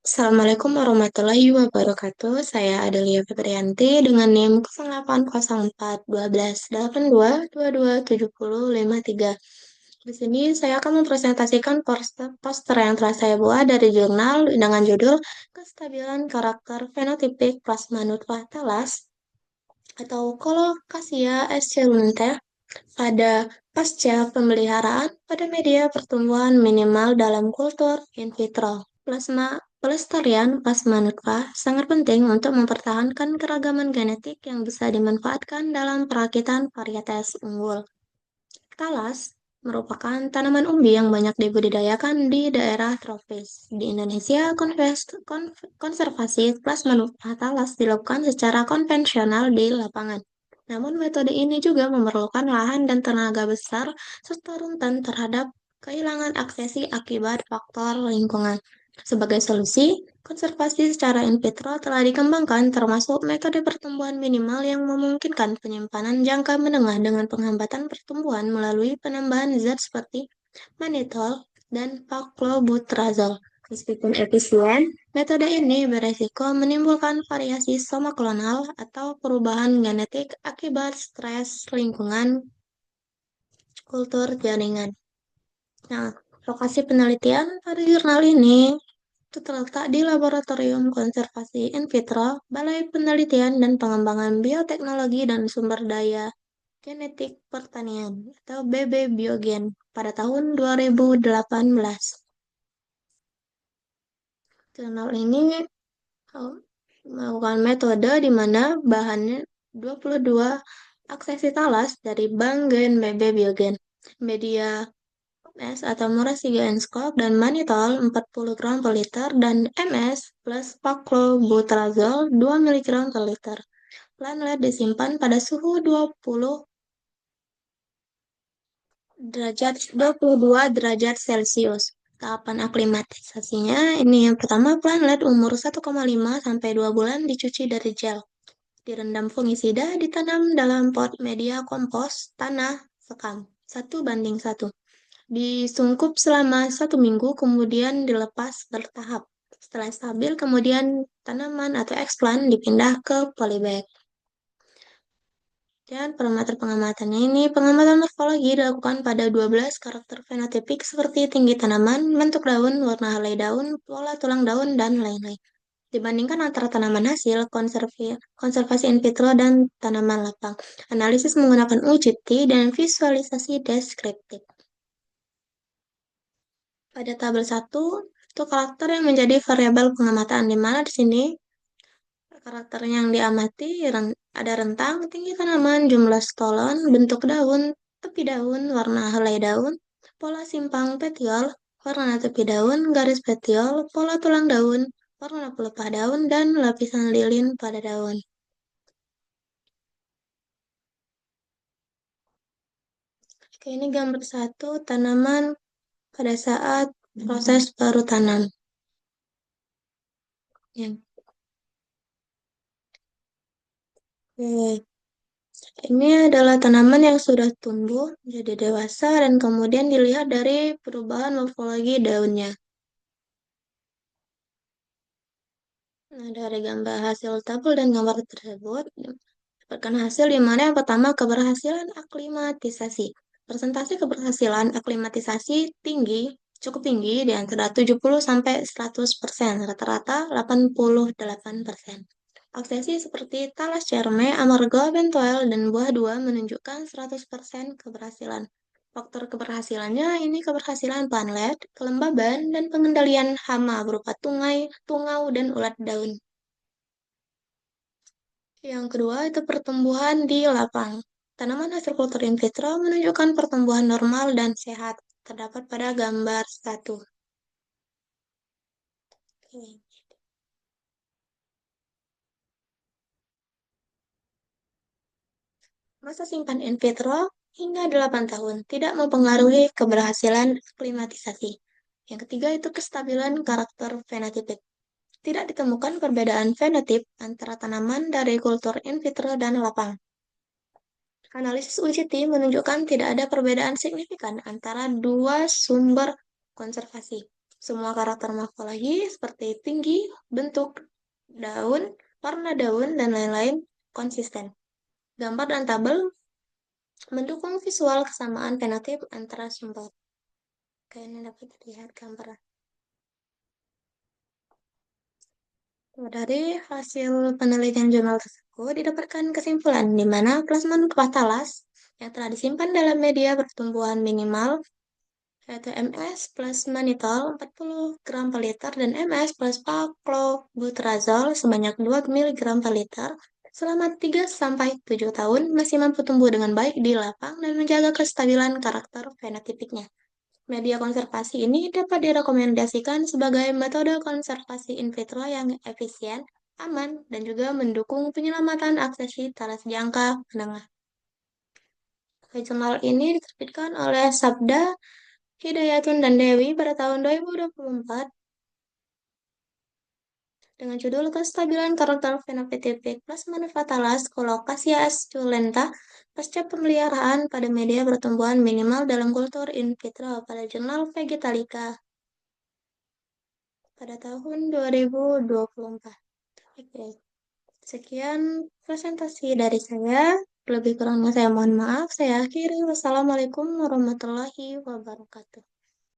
Assalamualaikum warahmatullahi wabarakatuh. Saya Adelia Febrianti dengan NIM 0804 12 82 22 70 53. Di sini saya akan mempresentasikan poster yang telah saya buat dari jurnal dengan judul Kestabilan Karakter Fenotipik Plasma Nutfah Thalas atau Colocasia Esculenta pada pasca pemeliharaan pada media pertumbuhan minimal dalam kultur in vitro. Pelestarian plasma nutfah sangat penting untuk mempertahankan keragaman genetik yang bisa dimanfaatkan dalam perakitan varietas unggul. Talas merupakan tanaman umbi yang banyak dibudidayakan di daerah tropis. Di Indonesia, konservasi plasma nutfah talas dilakukan secara konvensional di lapangan. Namun metode ini juga memerlukan lahan dan tenaga besar serta rentan terhadap kehilangan aksesi akibat faktor lingkungan. Sebagai solusi, konservasi secara in vitro telah dikembangkan termasuk metode pertumbuhan minimal yang memungkinkan penyimpanan jangka menengah dengan penghambatan pertumbuhan melalui penambahan zat seperti mannitol dan paclobutrazol. Meskipun efisien, metode ini beresiko menimbulkan variasi somaklonal atau perubahan genetik akibat stres lingkungan kultur jaringan. Nah, lokasi penelitian pada jurnal ini itu terletak di Laboratorium Konservasi In Vitro, Balai Penelitian dan Pengembangan Bioteknologi dan Sumber Daya Genetik Pertanian atau BB Biogen pada tahun 2018. Jurnal ini eh, melakukan metode di mana bahannya 22 aksesi talas dari bank gen BB Biogen, media MS atau Morasiga Enskog dan mannitol 40 gram per liter dan MS plus paclobutrazol 2 miligram per liter. Planelet disimpan pada suhu 22 derajat Celcius. Tahapan aklimatisasinya ini yang pertama planelet umur 1,5 sampai 2 bulan dicuci dari gel. Direndam fungisida, ditanam dalam pot media kompos tanah sekam 1:1. Disungkup selama 1 minggu, kemudian dilepas bertahap. Setelah stabil, kemudian tanaman atau eksplan dipindah ke polybag. Dan parameter pengamatannya ini, pengamatan morfologi dilakukan pada 12 karakter fenotipik seperti tinggi tanaman, bentuk daun, warna helai daun, pola tulang daun, dan lain-lain. Dibandingkan antara tanaman hasil, konservasi in vitro, dan tanaman lapang. Analisis menggunakan UGT dan visualisasi deskriptif. Pada tabel 1, itu karakter yang menjadi variabel pengamatan, di mana di sini karakter yang diamati ada rentang, tinggi tanaman, jumlah stolon, bentuk daun, tepi daun, warna helai daun, pola simpang petiol, warna tepi daun, garis petiol, pola tulang daun, warna pelepah daun, dan lapisan lilin pada daun. Oke, ini gambar 1 tanaman pada saat proses baru tanam. Ya. Oke. Ini adalah tanaman yang sudah tumbuh menjadi dewasa dan kemudian dilihat dari perubahan morfologi daunnya. Nah, dari gambar hasil tabel dan gambar tersebut, dapatkan hasil di mana yang pertama keberhasilan aklimatisasi. Persentase keberhasilan aklimatisasi tinggi, cukup tinggi di antara 70 sampai 100%, rata-rata 88%. Aksesi seperti talas cerme, amarga, bentoel, dan buah dua menunjukkan 100% keberhasilan. Faktor keberhasilannya ini keberhasilan panlet, kelembaban, dan pengendalian hama berupa tungau, dan ulat daun. Yang kedua itu pertumbuhan di lapang. Tanaman hasil kultur in vitro menunjukkan pertumbuhan normal dan sehat. Terdapat pada gambar 1. Oke. Masa simpan in vitro hingga 8 tahun tidak mempengaruhi keberhasilan aklimatisasi. Yang ketiga itu kestabilan karakter fenotipik. Tidak ditemukan perbedaan fenotip antara tanaman dari kultur in vitro dan lapang. Analisis UGT menunjukkan tidak ada perbedaan signifikan antara dua sumber konservasi. Semua karakter morfologi seperti tinggi, bentuk, daun, warna daun, dan lain-lain konsisten. Gambar dan tabel mendukung visual kesamaan fenotip antara sumber. Kayaknya dapat dilihat gambar. Dari hasil penelitian jurnal tersebut didapatkan kesimpulan di mana plasma nutfah talas yang telah disimpan dalam media pertumbuhan minimal yaitu MS plus mannitol 40 gram per liter dan MS plus paclobutrazol sebanyak 2 mg per liter selama 3 sampai 7 tahun masih mampu tumbuh dengan baik di lapang dan menjaga kestabilan karakter fenotipiknya. Media konservasi ini dapat direkomendasikan sebagai metode konservasi in vitro yang efisien, aman, dan juga mendukung penyelamatan aksesi talas jangka menengah. Jurnal ini diterbitkan oleh Sabda Hidayatun dan Dewi pada tahun 2024 dengan judul Kestabilan Karakter Fenotipik Plasma Fatalis Colocasia suculenta pasca pemeliharaan pada media pertumbuhan minimal dalam kultur in vitro pada jurnal Vegetalica pada tahun 2024. Oke, sekian presentasi dari saya. Lebih kurangnya saya mohon maaf. Saya akhiri. Wassalamualaikum warahmatullahi wabarakatuh.